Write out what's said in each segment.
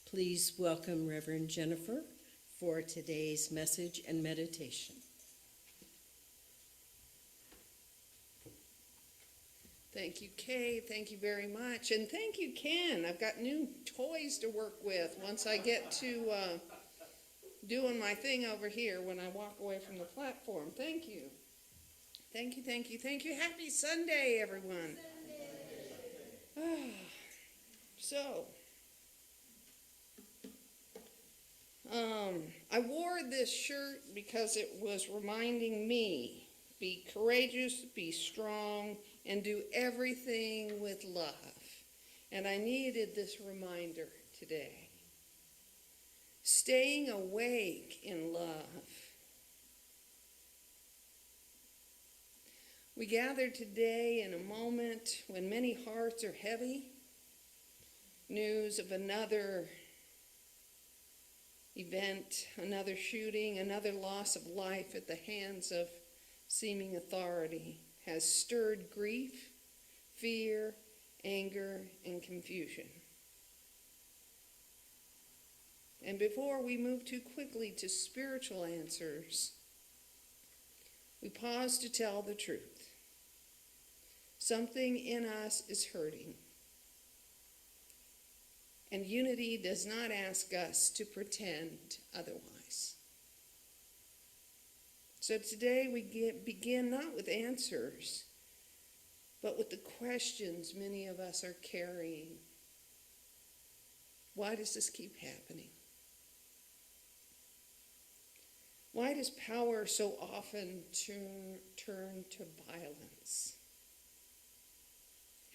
Please welcome Reverend Jennifer for today's message and meditation. Thank you, Kay. Thank you very much. And thank you, Ken. I've got new toys to work with once I get to doing my thing over here when I walk away from the platform. Thank you. Thank you, thank you, thank you. Happy Sunday, everyone. I wore this shirt because it was reminding me, be courageous, be strong, and do everything with love. And I needed this reminder today. Staying awake in love. We gather today in a moment when many hearts are heavy. News of another event, another shooting, another loss of life at the hands of seeming authority has stirred grief, fear, anger, and confusion. And before we move too quickly to spiritual answers, we pause to tell the truth. Something in us is hurting. And unity does not ask us to pretend otherwise. So today we begin not with answers, but with the questions many of us are carrying. Why does this keep happening? Why does power so often turn to violence?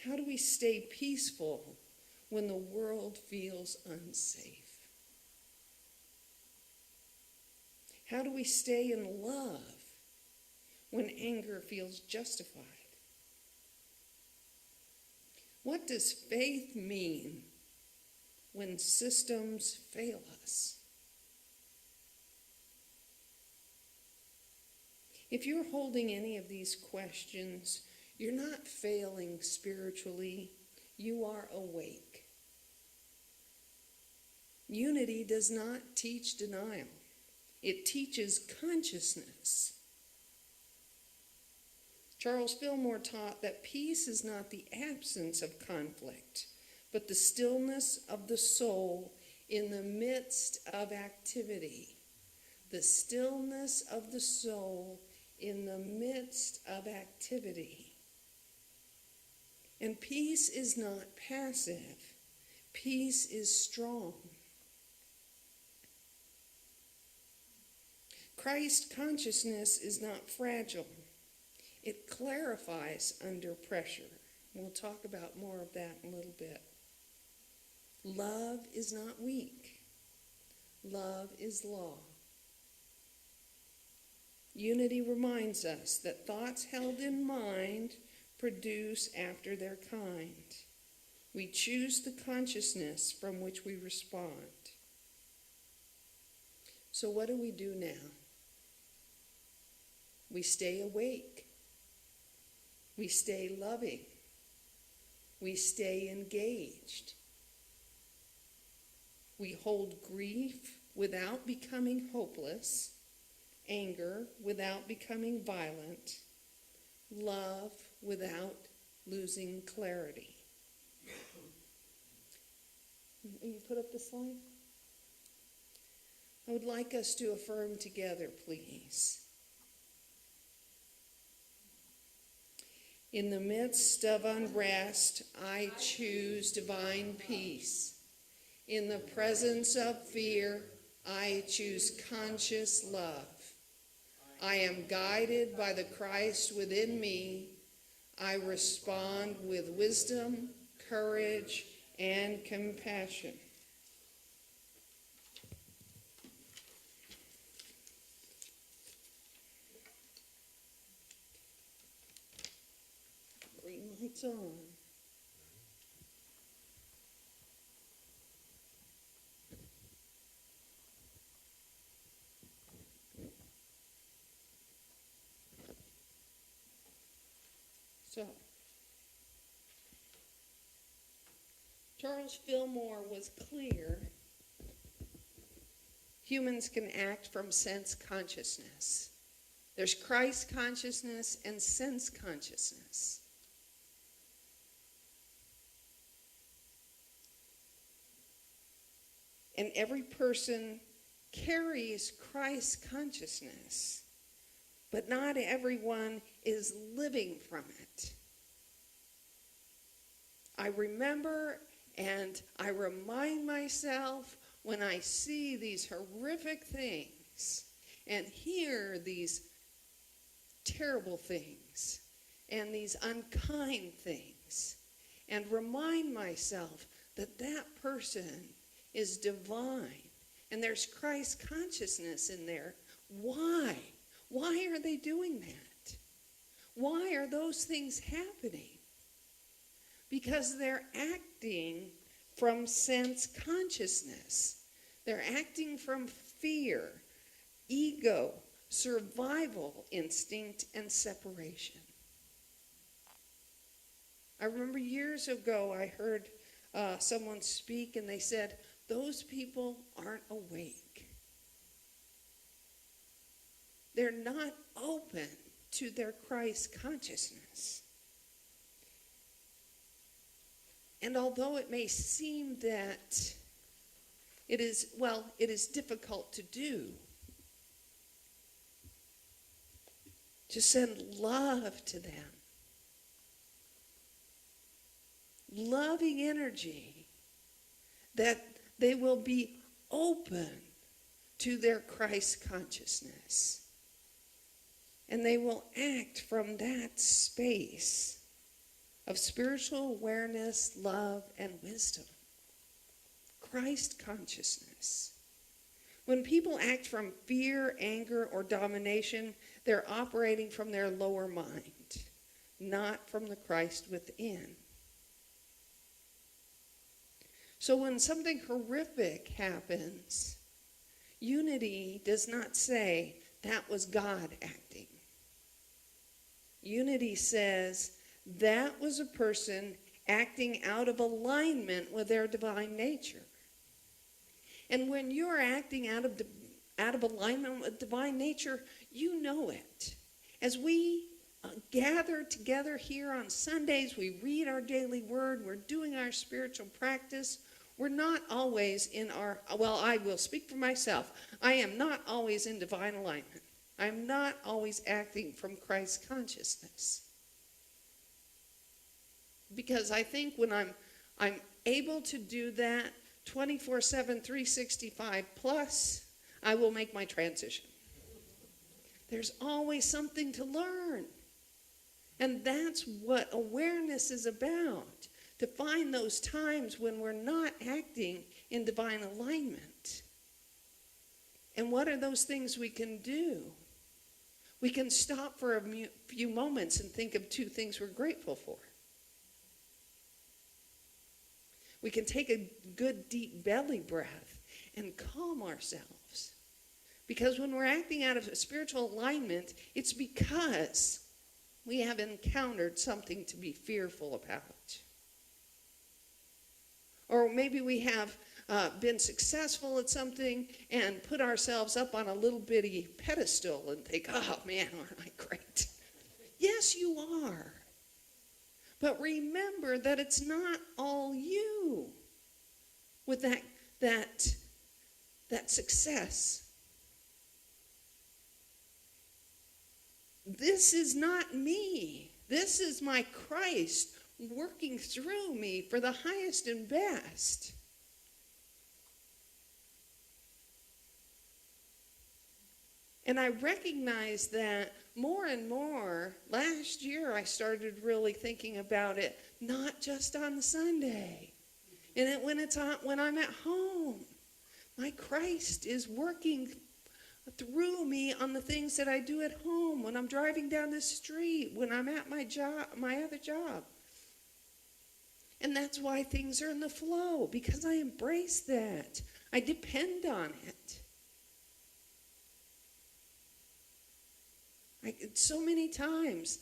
How do we stay peaceful when the world feels unsafe? How do we stay in love when anger feels justified? What does faith mean when systems fail us? If you're holding any of these questions, you're not failing spiritually, you are awake. Unity does not teach denial. It teaches consciousness. Charles Fillmore taught that peace is not the absence of conflict, but the stillness of the soul in the midst of activity. The stillness of the soul in the midst of activity. And peace is not passive. Peace is strong. Christ consciousness is not fragile. It clarifies under pressure. We'll talk about more of that in a little bit. Love is not weak. Love is law. Unity reminds us that thoughts held in mind produce after their kind. We choose the consciousness from which we respond. So what do we do now? We stay awake. We stay loving. We stay engaged. We hold grief without becoming hopeless, anger without becoming violent, love without losing clarity. Will you put up the slide? I would like us to affirm together, please. In the midst of unrest, I choose divine peace. In the presence of fear, I choose conscious love. I am guided by the Christ within me. I respond with wisdom, courage, and compassion. Green lights on. So, Charles Fillmore was clear humans can act from sense consciousness. There's Christ consciousness and sense consciousness. And every person carries Christ consciousness, but not everyone is living from it. I remember and I remind myself when I see these horrific things and hear these terrible things and these unkind things, and remind myself that that person is divine and there's Christ consciousness in there. Why? Why are they doing that? Why are those things happening? Because they're acting from sense consciousness. They're acting from fear, ego, survival instinct, and separation. I remember years ago I heard someone speak and they said, those people aren't awake. They're not open to their Christ consciousness. And although it may seem that it is difficult to do, to send love to them, loving energy, that they will be open to their Christ consciousness. And they will act from that space of spiritual awareness, love, and wisdom. Christ consciousness. When people act from fear, anger, or domination, they're operating from their lower mind, not from the Christ within. So when something horrific happens, unity does not say that was God acting. Unity says that was a person acting out of alignment with their divine nature. And when you're acting out of alignment with divine nature, you know it. As we gather together here on Sundays, we read our daily word, we're doing our spiritual practice. We're not always in our, I will speak for myself. I am not always in divine alignment. I'm not always acting from Christ consciousness. Because I think when I'm able to do that 24/7, 365 plus, I will make my transition. There's always something to learn. And that's what awareness is about. To find those times when we're not acting in divine alignment. And what are those things we can do? We can stop for a few moments and think of 2 things we're grateful for. We can take a good deep belly breath and calm ourselves. Because when we're acting out of a spiritual alignment, it's because we have encountered something to be fearful about. Or maybe we have been successful at something and put ourselves up on a little bitty pedestal and think, oh man, aren't I great? Yes, you are. But remember that it's not all you with that success. This is not me. This is my Christ working through me for the highest and best. And I recognize that more and more. Last year I started really thinking about it, not just on Sunday. And when I'm at home, my Christ is working through me on the things that I do at home, when I'm driving down the street, when I'm at my job, my other job. And that's why things are in the flow, because I embrace that. I depend on it. So many times,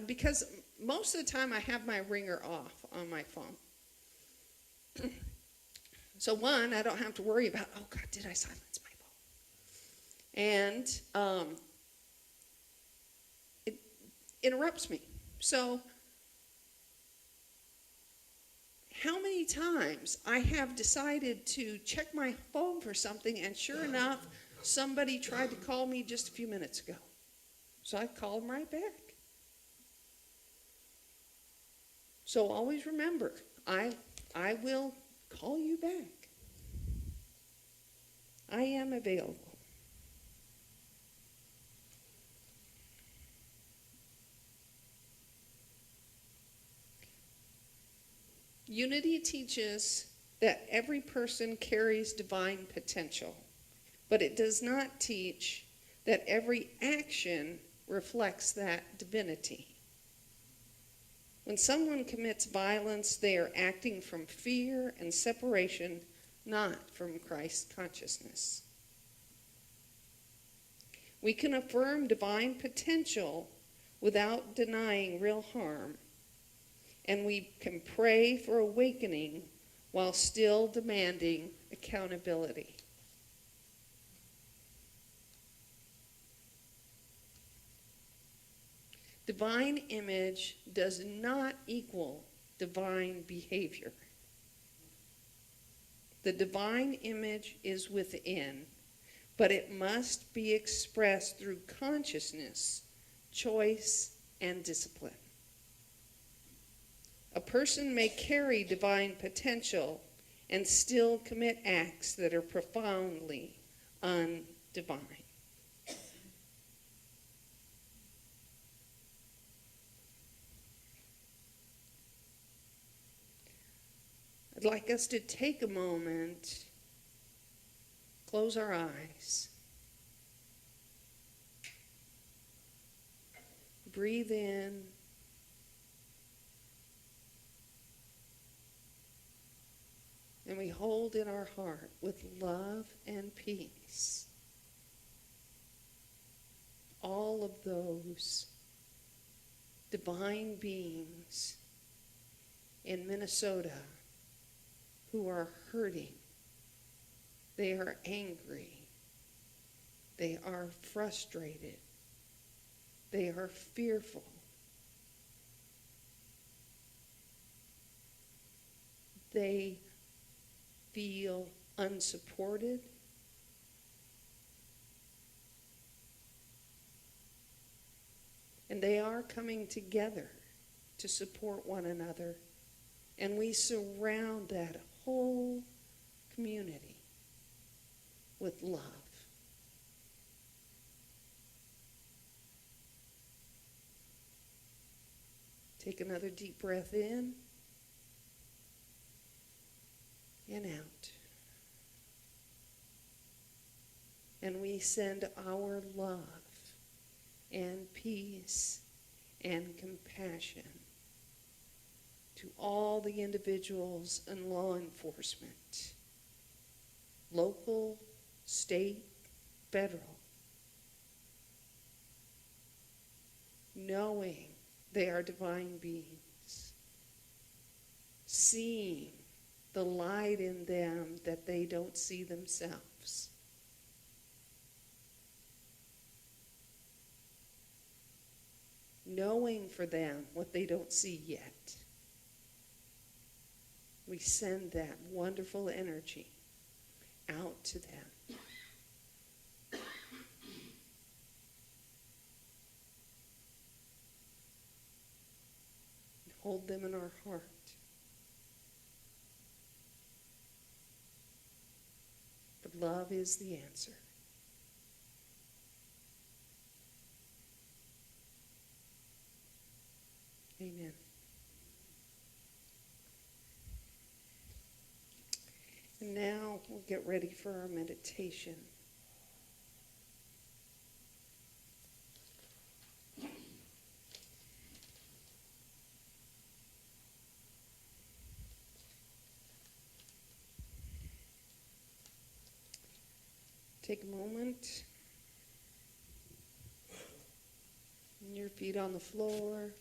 because most of the time I have my ringer off on my phone. So one, I don't have to worry about, oh God, did I silence my phone? And it interrupts me. So how many times I have decided to check my phone for something, and sure enough, somebody tried to call me just a few minutes ago. So I called them right back. So always remember, I will call you back. I am available. Unity teaches that every person carries divine potential, but it does not teach that every action reflects that divinity. When someone commits violence, they are acting from fear and separation, not from Christ consciousness. We can affirm divine potential without denying real harm, and we can pray for awakening while still demanding accountability. Divine image does not equal divine behavior. The divine image is within, but it must be expressed through consciousness, choice, and discipline. A person may carry divine potential and still commit acts that are profoundly undivine. I'd like us to take a moment, close our eyes, breathe in, and we hold in our heart with love and peace all of those divine beings in Minnesota who are hurting. They are angry. They are frustrated. They are fearful. They feel unsupported. And they are coming together to support one another. And we surround that whole community with love. Take another deep breath in and out. And we send our love and peace and compassion to all the individuals in law enforcement, local, state, federal, knowing they are divine beings, seeing the light in them that they don't see themselves. Knowing for them what they don't see yet. We send that wonderful energy out to them. Hold them in our heart. But love is the answer. Amen. And now we'll get ready for our meditation. Take a moment. And your feet on the floor.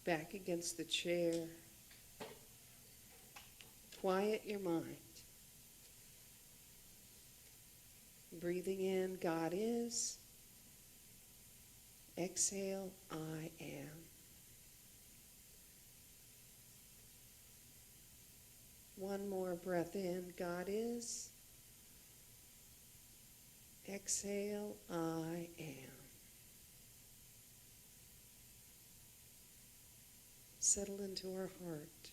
Back against the chair. Quiet your mind. Breathing in, God is. Exhale, I am. One more breath in, God is. Exhale, I am. Settle into our heart.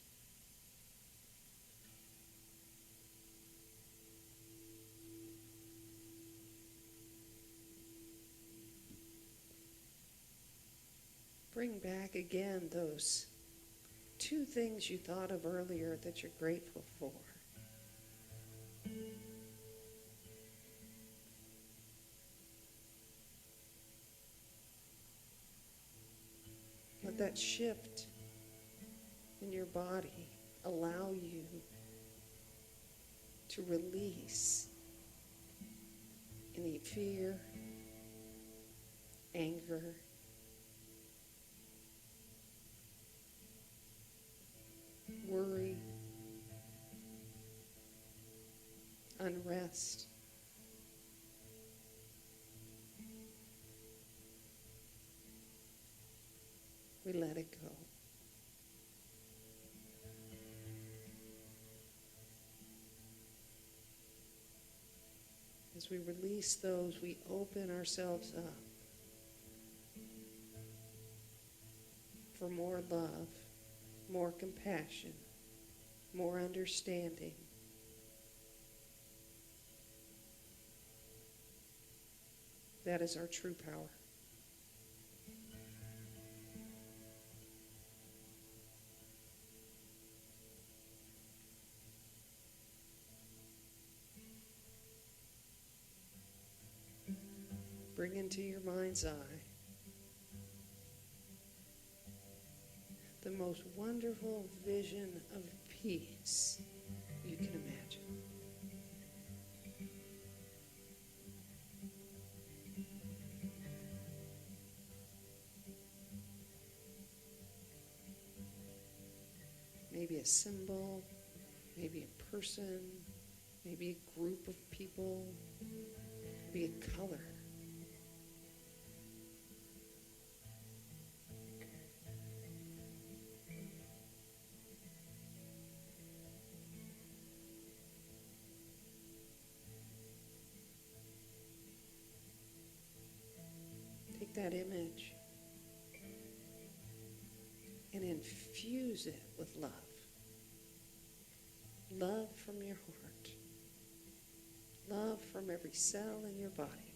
Bring back again those two things you thought of earlier that you're grateful for. Let that shift in your body allow you to release any fear, anger, worry, unrest. We let it go. As we release those, we open ourselves up for more love, more compassion, more understanding. That is our true power. Bring into your mind's eye the most wonderful vision of peace you can imagine. Maybe a symbol, maybe a person, maybe a group of people, maybe a color. Take that image and infuse it with love. Love from your heart. Love from every cell in your body.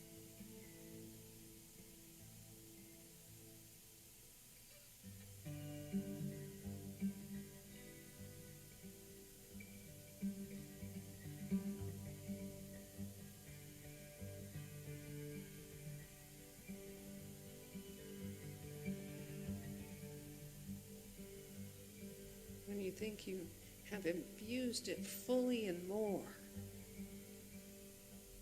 When you think you have infused it fully and more,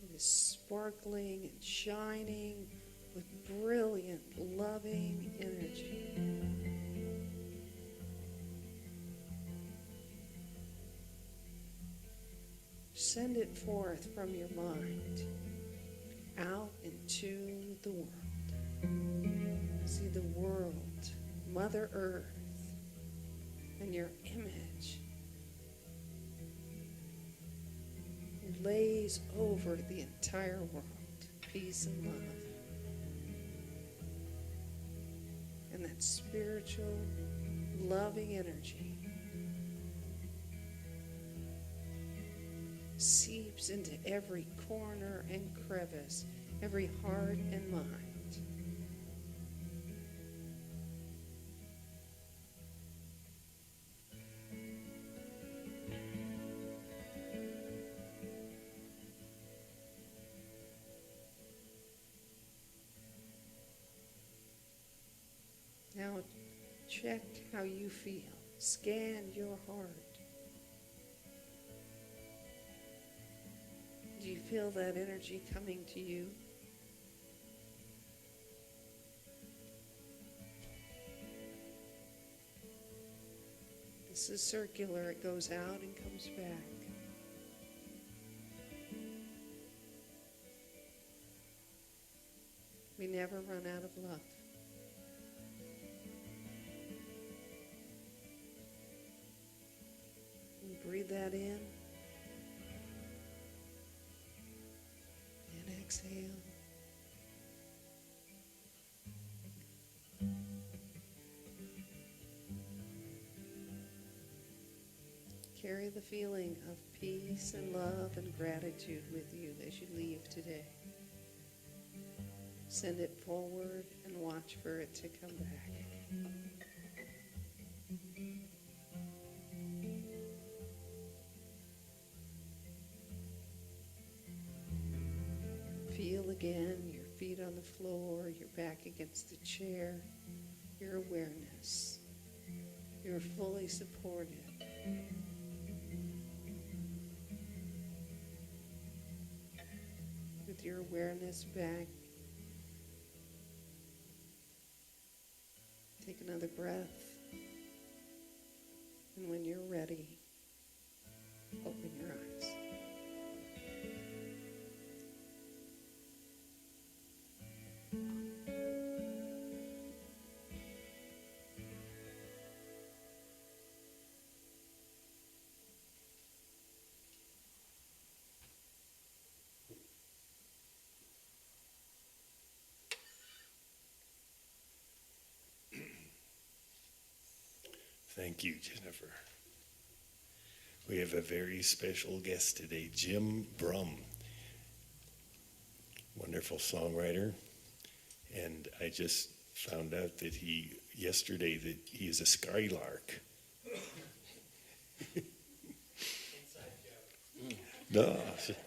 it is sparkling and shining with brilliant, loving energy. Send it forth from your mind out into the world. See the world, Mother Earth, and your image lays over the entire world. Peace and love. And that spiritual, loving energy seeps into every corner and crevice, every heart and mind. Now check how you feel. Scan your heart. Do you feel that energy coming to you? This is circular. It goes out and comes back. Carry the feeling of peace and love and gratitude with you as you leave today. Send it forward and watch for it to come back. Feel again your feet on the floor, your back against the chair, your awareness. You're fully supported. With your awareness back, take another breath. And when you're ready, open your eyes. Thank you, Jennifer. We have a very special guest today, Jim Brumm, wonderful songwriter. And I just found out that yesterday that he is a skylark. No,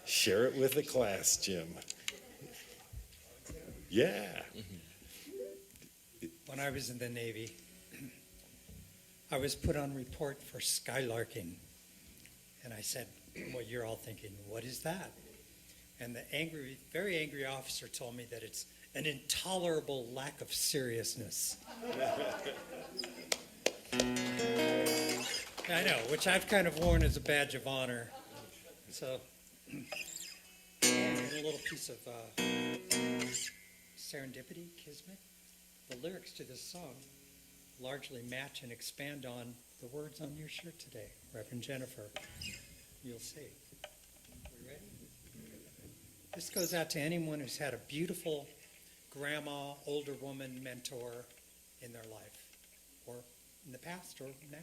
share it with the class, Jim. Yeah. When I was in the Navy, I was put on report for skylarking. And I said, well, you're all thinking, what is that? And the very angry officer told me that it's an intolerable lack of seriousness. I know, which I've kind of worn as a badge of honor. So, a little piece of serendipity, kismet. The lyrics to this song largely match and expand on the words on your shirt today, Reverend Jennifer. You'll see. We ready? This goes out to anyone who's had a beautiful grandma, older woman mentor in their life, or in the past or now.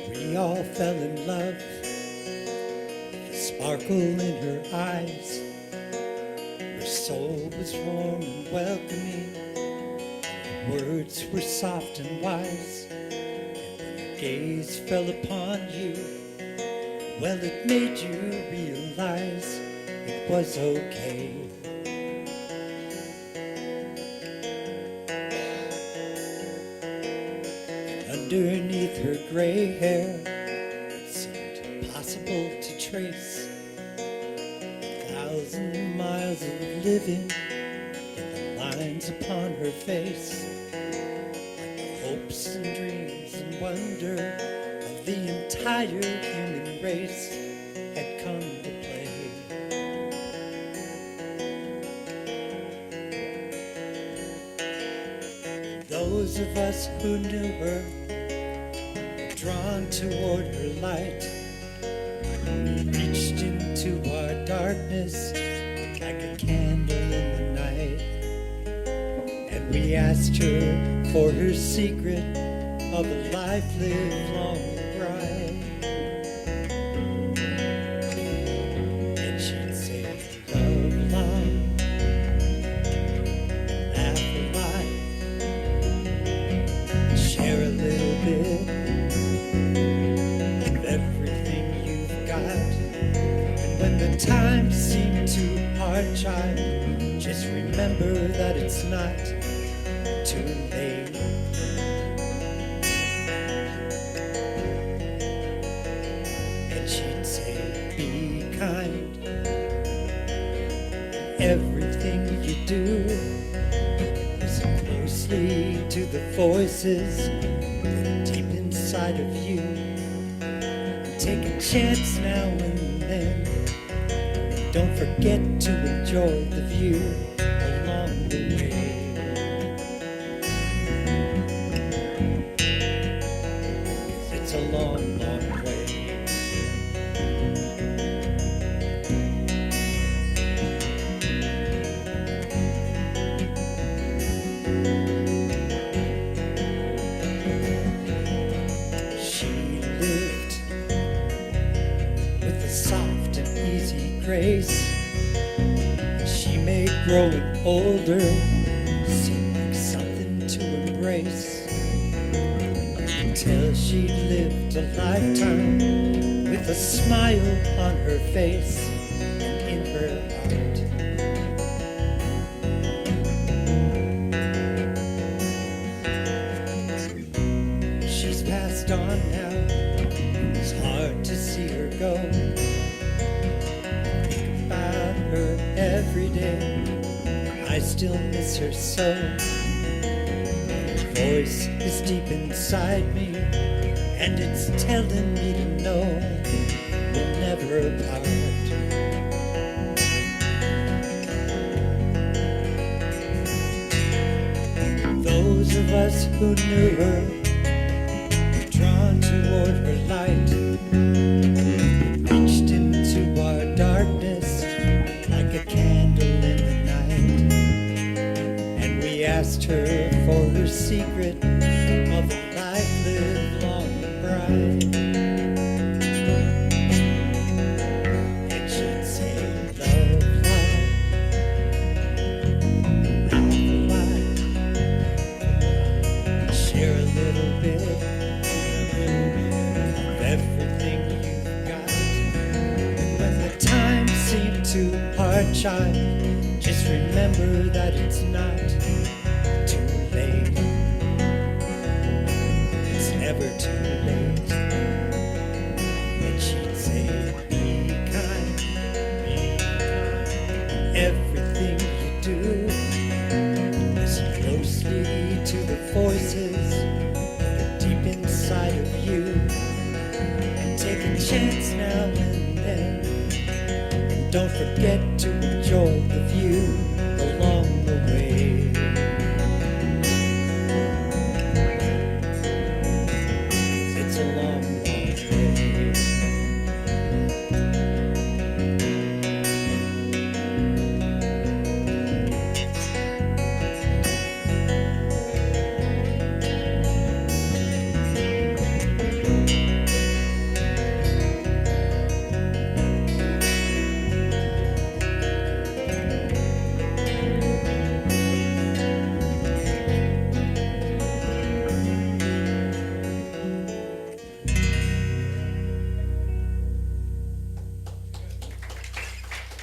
We all fell in love with the sparkle in her eyes. Her soul was warm and welcoming. Her words were soft and wise. And when her gaze fell upon you, well, it made you realize it was okay. Underneath her gray hair, it seemed impossible to trace 1,000 miles of living in the lines upon her face, like the hopes and dreams and wonder of the entire human race had come to play. Those of us who knew her were drawn toward her light. We reached into our darkness like a candle in the night, and we asked her for her secret of a life lived long and bright. And she'd say, love long, laugh a lot, share a little bit of everything you've got. And when the times seem too hard, child, just remember that it's not too late. And she'd say, be kind. Everything you do, listen closely to the voices deep inside of you. Take a chance now and then. Don't forget to enjoy the view along the way. It's a long, long way. growing older seemed like something to embrace, until she lived a lifetime with a smile on her face and in her heart. She's passed on now, it's hard to see her go. Think about her every day, I still miss her so. Her voice is deep inside me, and it's telling me to know we'll never part. Those of us who knew her were drawn toward her light, reached into our darkness like a candle in the night, and we asked her for her secret of a life lived long and bright. And she'd say, love, love, laugh, laugh, share a little bit of everything you've got. And when the time seemed too hard, child, just remember that it's not too late. It's never too late. And she'd say, be kind, be kind. Everything you do, listen closely to the voices that are deep inside of you, and take a chance now and then, and don't forget to enjoy the view along the way. It's a long, long way.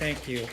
Thank you.